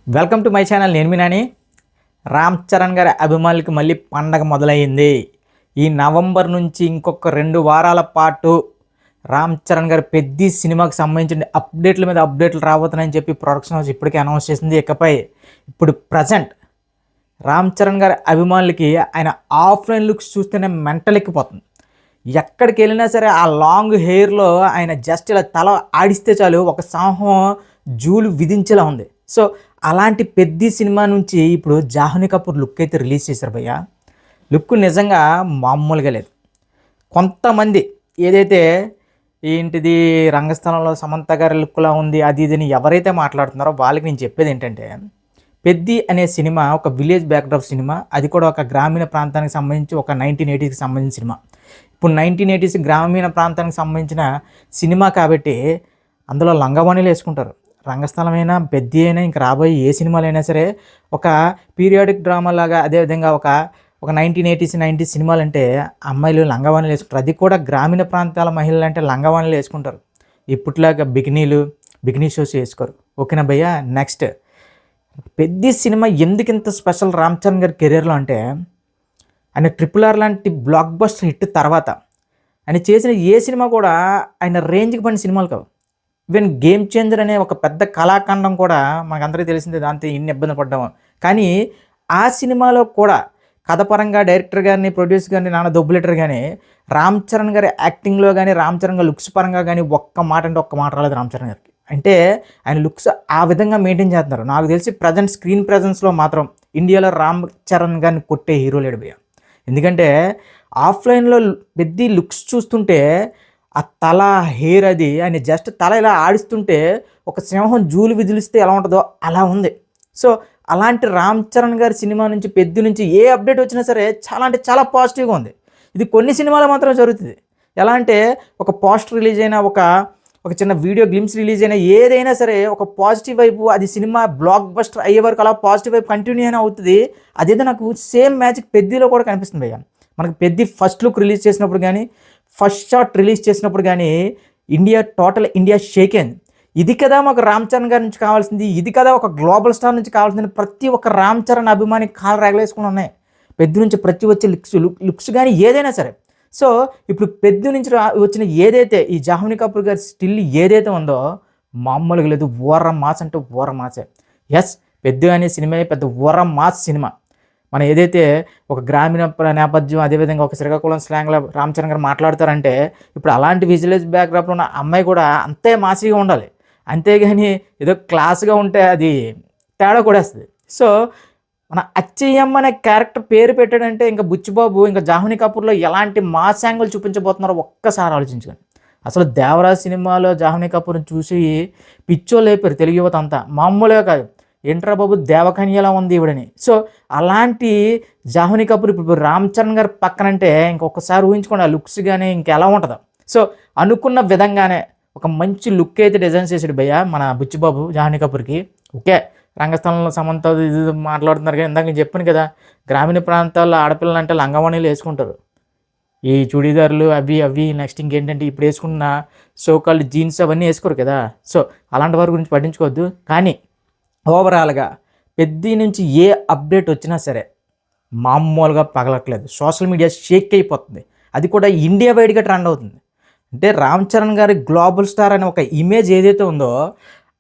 Welcome to my channel. నేను మీ నాని. రామ్ చరణ్ గారి అభిమానులకి మళ్ళీ పండగ మొదలైంది. ఈ నవంబర్ నుంచి ఇంకొక 2 వారాల పాటు రామ్ చరణ్ గారి పెద్ద సినిమాకి సంబంధించిన అప్డేట్ల మీద అప్డేట్లు రాబోతున్నాయని చెప్పి ప్రొడక్షన్ హౌస్ ఇప్పటికే అనౌన్స్ చేసింది. ఇకపై ఇప్పుడు ప్రజెంట్ రామ్ చరణ్ గారి అభిమానులకి ఆయన ఆఫ్లైన్ లుక్స్ చూస్తేనే మెంటల్ ఎక్కిపోతుంది. ఎక్కడికి వెళ్ళినా సరే ఆ లాంగ్ హెయిర్లో ఆయన జస్ట్ ఇలా తల ఆడిస్తే చాలు ఒక సింహం జూలు విధించేలా ఉంది. సో అలాంటి పెద్ద సినిమా నుంచి ఇప్పుడు జాహ్నవి కపూర్ లుక్ అయితే రిలీజ్ చేశారు భయ్య. లుక్ నిజంగా మామూలుగా లేదు. కొంతమంది ఏదైతే ఏంటిది రంగస్థలంలో సమంత గారి లుక్లా ఉంది అది ఇదని ఎవరైతే మాట్లాడుతున్నారో వాళ్ళకి నేను చెప్పేది ఏంటంటే, పెద్ది అనే సినిమా ఒక విలేజ్ బ్యాక్డ్రాప్ సినిమా. అది కూడా ఒక గ్రామీణ ప్రాంతానికి సంబంధించి ఒక 1980కి సంబంధించిన సినిమా. ఇప్పుడు 1980s గ్రామీణ ప్రాంతానికి సంబంధించిన సినిమా కాబట్టి అందులో లంగావణీలు వేసుకుంటారు. రంగస్థలమైనా పెద్ద అయినా ఇంక రాబోయే ఏ సినిమాలైనా సరే ఒక పీరియాడిక్ డ్రామా లాగా, అదేవిధంగా ఒక ఒక 1980s 90s సినిమాలు అంటే అమ్మాయిలు లంగావణీలు వేసుకుంటారు. అది కూడా గ్రామీణ ప్రాంతాల మహిళలు అంటే లంగావణీలు వేసుకుంటారు. ఇప్పట్లాగా బికినీ షోస్ వేసుకోరు. ఓకేనా భయ్య. నెక్స్ట్ పెద్ద సినిమా ఎందుకు ఇంత స్పెషల్ రామ్ చరణ్ గారి కెరీర్లో అంటే, ఆయన RRR లాంటి బ్లాక్ బస్టర్ హిట్ తర్వాత ఆయన చేసిన ఏ సినిమా కూడా ఆయన రేంజ్కి పడిన సినిమాలు కావు. ఈవెన్ గేమ్ చేంజర్ అనే ఒక పెద్ద కళాఖండం కూడా మనకందరికీ తెలిసిందే, దాంతో ఇన్ని ఇబ్బంది పడ్డాము. కానీ ఆ సినిమాలో కూడా కథపరంగా డైరెక్టర్ గారిని, ప్రొడ్యూసర్ గారిని, నాన్న దొబ్బులెటర్ కానీ రామ్ చరణ్ గారి యాక్టింగ్లో కానీ, రామ్ చరణ్ గారి లుక్స్ పరంగా కానీ ఒక్క మాట అంటే ఒక్క మాట రాలేదు రామ్ చరణ్ గారికి. అంటే ఆయన లుక్స్ ఆ విధంగా మెయింటైన్ చేస్తున్నారు. నాకు తెలిసి ప్రజెంట్ స్క్రీన్ ప్రెజెన్స్లో మాత్రం ఇండియాలో రామ్ చరణ్ గారిని కొట్టే హీరో లేడు భయ్య. ఎందుకంటే ఆఫ్లైన్లో పెద్ద లుక్స్ చూస్తుంటే ఆ తల హెయిర్ అది ఆయన జస్ట్ తల ఇలా ఆడిస్తుంటే ఒక సింహం జూలు విదిలిస్తే ఎలా ఉంటుందో అలా ఉంది. సో అలాంటి రామ్ చరణ్ గారి సినిమా నుంచి పెద్ద నుంచి ఏ అప్డేట్ వచ్చినా సరే చాలా అంటే చాలా పాజిటివ్గా ఉంది. ఇది కొన్ని సినిమాలు మాత్రం జరుగుతుంది. ఎలా అంటే ఒక పోస్టర్ రిలీజ్ అయినా, ఒక చిన్న వీడియో గ్లిమ్స్ రిలీజ్ అయినా, ఏదైనా సరే ఒక పాజిటివ్ వైపు అది సినిమా బ్లాక్ బస్టర్ అయ్యే వరకు అలా పాజిటివ్ వైపు కంటిన్యూ అయినా అవుతుంది. అదేదో నాకు సేమ్ మ్యాజిక్ పెద్దలో కూడా కనిపిస్తుంది భయ్య. మనకి పెద్ద ఫస్ట్ లుక్ రిలీజ్ చేసినప్పుడు కానీ, ఫస్ట్ షాట్ రిలీజ్ చేసినప్పుడు కానీ టోటల్ ఇండియా షేక్ అయింది. ఇది కదా మాకు రామ్ చరణ్ గారి నుంచి కావాల్సింది, ఇది కదా ఒక గ్లోబల్ స్టార్ నుంచి కావాల్సింది. ప్రతి ఒక్క రామ్ చరణ్ అభిమాని కాలు రేగలేసుకుని ఉన్నాయి. పెద్ద నుంచి ప్రతి వచ్చే లుక్స్ కానీ ఏదైనా సరే. సో ఇప్పుడు పెద్ద నుంచి వచ్చిన ఏదైతే ఈ జాహ్నవి కపూర్ గారి స్టిల్ ఏదైతే ఉందో మామూలుగా లేదు. ఓర మాస్ అంటే ఓర మాసే. ఎస్, పెద్ద అనే సినిమా పెద్ద ఓర మాస్ సినిమా. మనం ఏదైతే ఒక గ్రామీణ నేపథ్యం, అదేవిధంగా ఒక శ్రీకాకుళం స్లాంగ్లో రామ్ చరణ్ గారు మాట్లాడతారంటే, ఇప్పుడు అలాంటి విజువలైజ్ బ్యాక్డ్రాప్లో ఉన్న అమ్మాయి కూడా అంతే మాసీగా ఉండాలి. అంతేగాని ఏదో క్లాస్గా ఉంటే అది తేడా కొడేస్తుంది. సో మన అచ్చయ్యమ్మ అనే క్యారెక్టర్ పేరు పెట్టాడంటే ఇంకా బుచ్చిబాబు ఇంకా జాహ్నవి కపూర్లో ఎలాంటి మాస్ యాంగిల్ చూపించబోతున్నారో ఒక్కసారి ఆలోచించుకోండి. అసలు దేవరాజ్ సినిమాలో జాహ్నవి కపూర్ని చూసి పిచ్చోళ్ళు అయిపోయారు తెలుగు యువత అంతా. మామూలుగా కాదు, ఏంట్రా బాబు దేవకన్యలా ఉంది ఇవిడని. సో అలాంటి జాహ్నవి కపూర్ ఇప్పుడు రామ్ చరణ్ గారు పక్కనంటే ఇంకొకసారి ఊహించుకోండి ఆ లుక్స్ కానీ ఇంకెలా ఉంటుందో. సో అనుకున్న విధంగానే ఒక మంచి లుక్ అయితే డిజైన్ చేసాడు భయ్య మన బుచ్చిబాబు జాహ్నవి కపూర్కి. ఓకే, రంగస్థలంలో సమంత ఇది మాట్లాడుతున్నారు కానీ ఇందాక నేను చెప్పాను కదా, గ్రామీణ ప్రాంతాల్లో ఆడపిల్లలు అంటే లంగావణీలు వేసుకుంటారు, ఈ చుడీదారులు అవి నెక్స్ట్ ఇంకేంటంటే ఇప్పుడు వేసుకున్న సోకాల్డ్ జీన్స్ అవన్నీ వేసుకోరు కదా. సో అలాంటి వారి గురించి పట్టించుకోవద్దు. కానీ ఓవరాల్గా పెద్ద నుంచి ఏ అప్డేట్ వచ్చినా సరే మామూలుగా పగలట్లేదు. సోషల్ మీడియా షేక్ అయిపోతుంది. అది కూడా ఇండియా వైడ్గా ట్రెండ్ అవుతుంది. అంటే రామ్ చరణ్ గారి గ్లోబల్ స్టార్ అనే ఒక ఇమేజ్ ఏదైతే ఉందో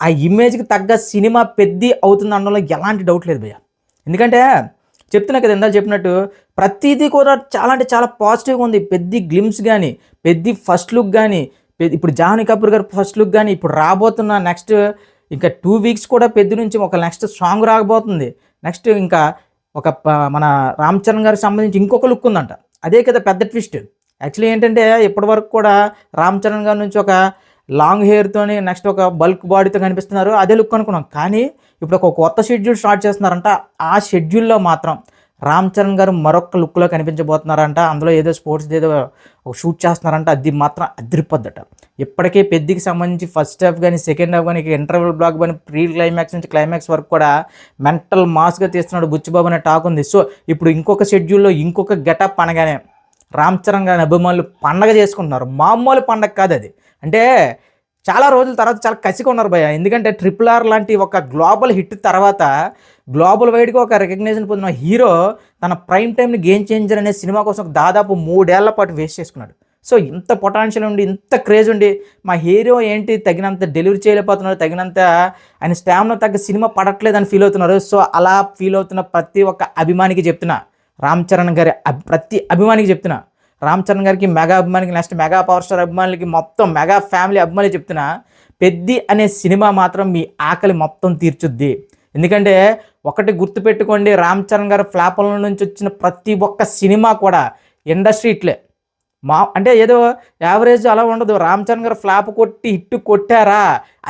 ఆ ఇమేజ్కి తగ్గ సినిమా పెద్ద అవుతుంది అనడంలో ఎలాంటి డౌట్ లేదు భయ్య. ఎందుకంటే చెప్తున్నా కదా, ఇందాక చెప్పినట్టు ప్రతిదీ కూడా చాలా అంటే చాలా పాజిటివ్గా ఉంది. పెద్ద గ్లిమ్స్ కానీ, పెద్ద ఫస్ట్ లుక్ కానీ, ఇప్పుడు జాహ్నవి కపూర్ గారి ఫస్ట్ లుక్ కానీ, ఇప్పుడు రాబోతున్న నెక్స్ట్ ఇంకా 2 weeks కూడా పెద్ద నుంచి ఒక నెక్స్ట్ సాంగ్ రాకపోతుంది. నెక్స్ట్ ఇంకా ఒక మన రామ్ చరణ్ గారికి సంబంధించి ఇంకొక లుక్ ఉందంట. అదే కదా పెద్ద ట్విస్ట్. యాక్చువల్లీ ఏంటంటే ఇప్పటి వరకు కూడా రామ్ చరణ్ గారి నుంచి ఒక లాంగ్ హెయిర్తోని నెక్స్ట్ ఒక బల్క్ బాడీతో కనిపిస్తున్నారు, అదే లుక్ అనుకున్నాం. కానీ ఇప్పుడు ఒక కొత్త షెడ్యూల్ స్టార్ట్ చేస్తున్నారంట. ఆ షెడ్యూల్లో మాత్రం రామ్ చరణ్ గారు మరొక లుక్లో కనిపించబోతున్నారంట. అందులో ఏదో స్పోర్ట్స్ ఏదో ఒక షూట్ చేస్తున్నారంట. అది మాత్రం అదిరిపోద్దట. ఇప్పటికే పెద్దకి సంబంధించి ఫస్ట్ హాఫ్ కానీ, సెకండ్ హాఫ్ కానీ, ఇంటర్వెల్ బ్లాక్ కానీ, ప్రీ క్లైమాక్స్ నుంచి క్లైమాక్స్ వరకు కూడా మెంటల్ మాస్గా తీస్తున్నాడు బుచ్చిబాబు అనే టాక్ ఉంది. సో ఇప్పుడు ఇంకొక షెడ్యూల్లో ఇంకొక గెటప్ అనగానే రామ్ చరణ్ గారి అభిమానులు పండగ చేసుకుంటున్నారు. మామూలు పండగ కాదు అది. అంటే చాలా రోజుల తర్వాత చాలా కసిగా ఉన్నారు భయ్య. ఎందుకంటే ట్రిపుల్ ఆర్ లాంటి ఒక గ్లోబల్ హిట్ తర్వాత గ్లోబల్ వైడ్గా ఒక రికగ్నిషన్ పొందిన హీరో తన ప్రైమ్ టైంని గేమ్ చేంజర్ అనే సినిమా కోసం దాదాపు 3 ఏళ్ల పాటు వేస్ట్ చేసుకున్నాడు. సో ఇంత పొటాన్షియల్ ఉండి ఇంత క్రేజ్ ఉండి మా హీరో ఏంటి తగినంత డెలివరీ చేయలేకపోతున్నారు, తగినంత ఆయన స్టామినా తగ్గ సినిమా పడట్లేదని ఫీల్ అవుతున్నారు. సో అలా ఫీల్ అవుతున్న ప్రతి ఒక్క అభిమానికి చెప్తున్నా, రామ్ చరణ్ గారి ప్రతి అభిమానికి చెప్తున్నా, రామ్ చరణ్ గారికి మెగా అభిమానికి, నెక్స్ట్ మెగా పవర్ స్టార్ అభిమానులకి, మొత్తం మెగా ఫ్యామిలీ అభిమానులు చెప్తున్నా, పెద్ది అనే సినిమా మాత్రం మీ ఆకలి మొత్తం తీర్చుద్ది. ఎందుకంటే ఒకటి గుర్తుపెట్టుకోండి, రామ్ చరణ్ గారు ఫ్లాపుల నుంచి వచ్చిన ప్రతి ఒక్క సినిమా కూడా ఇండస్ట్రీ హిట్లే. అంటే ఏదో యావరేజ్ అలా ఉండదు. రామ్ చరణ్ గారు ఫ్లాప్ కొట్టి హిట్ కొట్టారా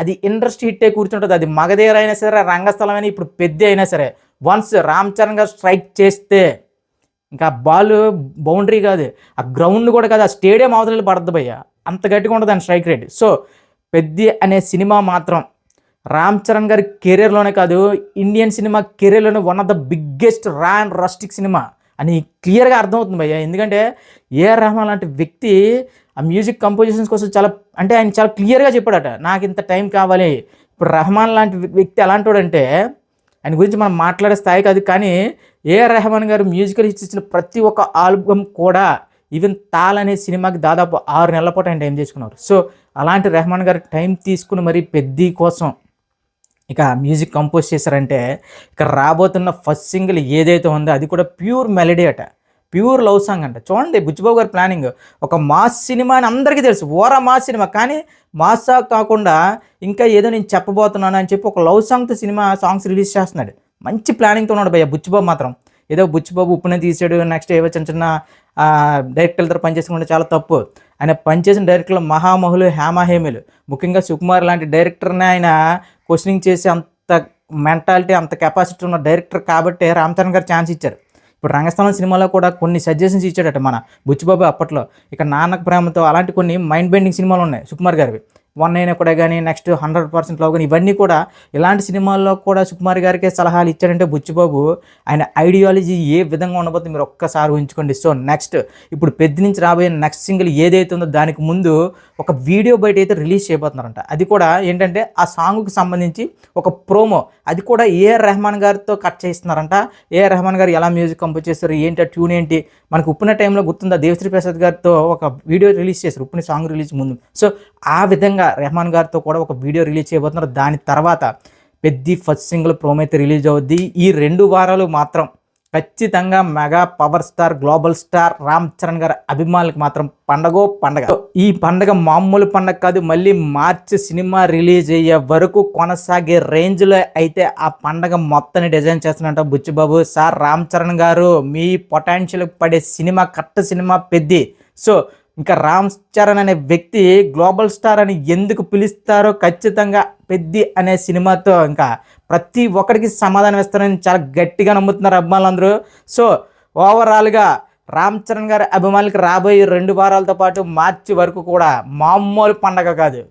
అది ఇండస్ట్రీ హిట్టే కూర్చుంటుంది. అది మగధీర అయినా సరే, రంగస్థలం అయినా, ఇప్పుడు పెద్ద అయినా సరే, వన్స్ రామ్ చరణ్ గారు స్ట్రైక్ చేస్తే ఇంకా బాల్ బౌండరీ కాదు, ఆ గ్రౌండ్ కూడా కాదు, ఆ స్టేడియం అవతల పడద్దు భయ్య, అంత గట్టిగా ఉంటుంది దాని స్ట్రైక్ రేట్. సో పెద్ది అనే సినిమా మాత్రం రామ్ చరణ్ గారి కెరీర్లోనే కాదు, ఇండియన్ సినిమా కెరీర్లోనే one of the biggest raw and rustic cinema అని క్లియర్గా అర్థమవుతుంది భయ్య. ఎందుకంటే ఏఆర్ రెహమాన్ లాంటి వ్యక్తి ఆ మ్యూజిక్ కంపోజిషన్స్ కోసం చాలా, అంటే ఆయన చాలా క్లియర్గా చెప్పాడట, నాకు ఇంత టైం కావాలి. ఇప్పుడు రెహమాన్ లాంటి వ్యక్తి ఎలాంటి వాడంటే ఆయన గురించి మనం మాట్లాడే స్థాయి కాదు, కానీ ఏఆర్ రెహమాన్ గారు మ్యూజికల్ హిట్స్ ఇచ్చిన ప్రతి ఒక్క ఆల్బమ్ కూడా, ఈవెన్ తాల్ అనే సినిమాకి దాదాపు 6 నెలల పాటు ఆయన టైం తీసుకున్నారు. సో అలాంటి రెహమాన్ గారు టైం తీసుకుని మరి పెద్ది కోసం ఇక మ్యూజిక్ కంపోజ్ చేశారంటే, ఇక రాబోతున్న ఫస్ట్ సింగిల్ ఏదైతే ఉందో అది కూడా ప్యూర్ మెలడీ అట, ప్యూర్ లవ్ సాంగ్ అంట. చూడండి బుచ్చిబాబు గారి ప్లానింగ్, ఒక మాస్ సినిమా అని అందరికీ తెలుసు, ఓరా మాస్ సినిమా, కానీ మాసా కాకుండా ఇంకా ఏదో నేను చెప్పబోతున్నాను అని చెప్పి ఒక లవ్ సాంగ్తో సాంగ్స్ రిలీజ్ చేస్తున్నాడు. మంచి ప్లానింగ్తో ఉన్నాడు భయ్య బుచ్చిబాబు మాత్రం. ఏదో బుచ్చిబాబు ఉప్పునే తీసాడు, నెక్స్ట్ ఏవో చిన్న చిన్న డైరెక్టర్లతో పనిచేసుకుంటే చాలా తప్పు. ఆయన పనిచేసిన డైరెక్టర్లు మహామహులు, హేమహేమిలు, ముఖ్యంగా సుకుమార్ లాంటి డైరెక్టర్ని ఆయన క్వశ్చనింగ్ చేసి అంత మెంటాలిటీ, అంత కెపాసిటీ ఉన్న డైరెక్టర్ కాబట్టి రామ్ చరణ్ గారు ఛాన్స్ ఇచ్చారు. ఇప్పుడు రంగస్థలం సినిమాలో కూడా కొన్ని సజెషన్స్ ఇచ్చాడట మన బుచ్చిబాబు అప్పట్లో. ఇక నాన్నకు ప్రేమతో అలాంటి కొన్ని మైండ్ బెండింగ్ సినిమాలు ఉన్నాయి సుకుమార్ గారివి, 1 కూడా కానీ, నెక్స్ట్ 100% లవ్ కానీ, ఇవన్నీ కూడా ఇలాంటి సినిమాల్లో కూడా సుకుమార్ గారికే సలహాలు ఇచ్చాడంటే బుచ్చిబాబు ఆయన ఐడియాలజీ ఏ విధంగా ఉండబోతుంది మీరు ఒక్కసారి ఊహించుకోండి. సో నెక్స్ట్ ఇప్పుడు పెద్ద నుంచి రాబోయే నెక్స్ట్ సింగిల్ ఏదైతే ఉందో దానికి ముందు ఒక వీడియో బయట అయితే రిలీజ్ చేయబోతున్నారంట. అది కూడా ఏంటంటే ఆ సాంగ్కి సంబంధించి ఒక ప్రోమో, అది కూడా ఏఆర్ రెహమాన్ గారితో కట్ చేస్తున్నారంట. ఏఆర్ రెహమాన్ గారు ఎలా మ్యూజిక్ కంపోజ్ చేస్తారు, ఏంటి, ఆ ట్యూన్ ఏంటి, మనకు ఉప్పున టైంలో గుర్తుందా దేవిశ్రీ ప్రసాద్ గారితో ఒక వీడియో రిలీజ్ చేశారు ఉప్పుని సాంగ్ రిలీజ్ ముందు. సో ఆ విధంగా రెహమాన్ గారితో కూడా ఒక వీడియో రిలీజ్ చేయబోతున్నారు. దాని తర్వాత పెద్ది ఫస్ట్ సింగిల్ ప్రోమో అయితే రిలీజ్ అవుద్ది. ఈ 2 వారాలు మాత్రం ఖచ్చితంగా mega power star, global star Ram Charan గారి అభిమానులకు మాత్రం పండగ. ఈ పండగ మామూలు పండగ కాదు, మళ్ళీ మార్చి సినిమా రిలీజ్ అయ్యే వరకు కొనసాగే రేంజ్లో అయితే ఆ పండగ మొత్తాన్ని డిజైన్ చేస్తున్నట్ట బుచ్చిబాబు. సార్ రామ్ చరణ్ గారు మీ పొటెన్షియల్ పడే సినిమా సినిమా పెద్ది. సో ఇంకా రామ్ చరణ్ అనే వ్యక్తి గ్లోబల్ స్టార్ అని ఎందుకు పిలుస్తారో ఖచ్చితంగా పెద్ది అనే సినిమాతో ఇంకా ప్రతి ఒక్కరికి సమాధానం ఇస్తారని చాలా గట్టిగా నమ్ముతున్నారు అభిమానులందరూ. సో ఓవరాల్గా రామ్ చరణ్ గారి అభిమానులకి రాబోయే 2 వారాలతో పాటు మార్చి వరకు కూడా మామూలు పండగ కాదు.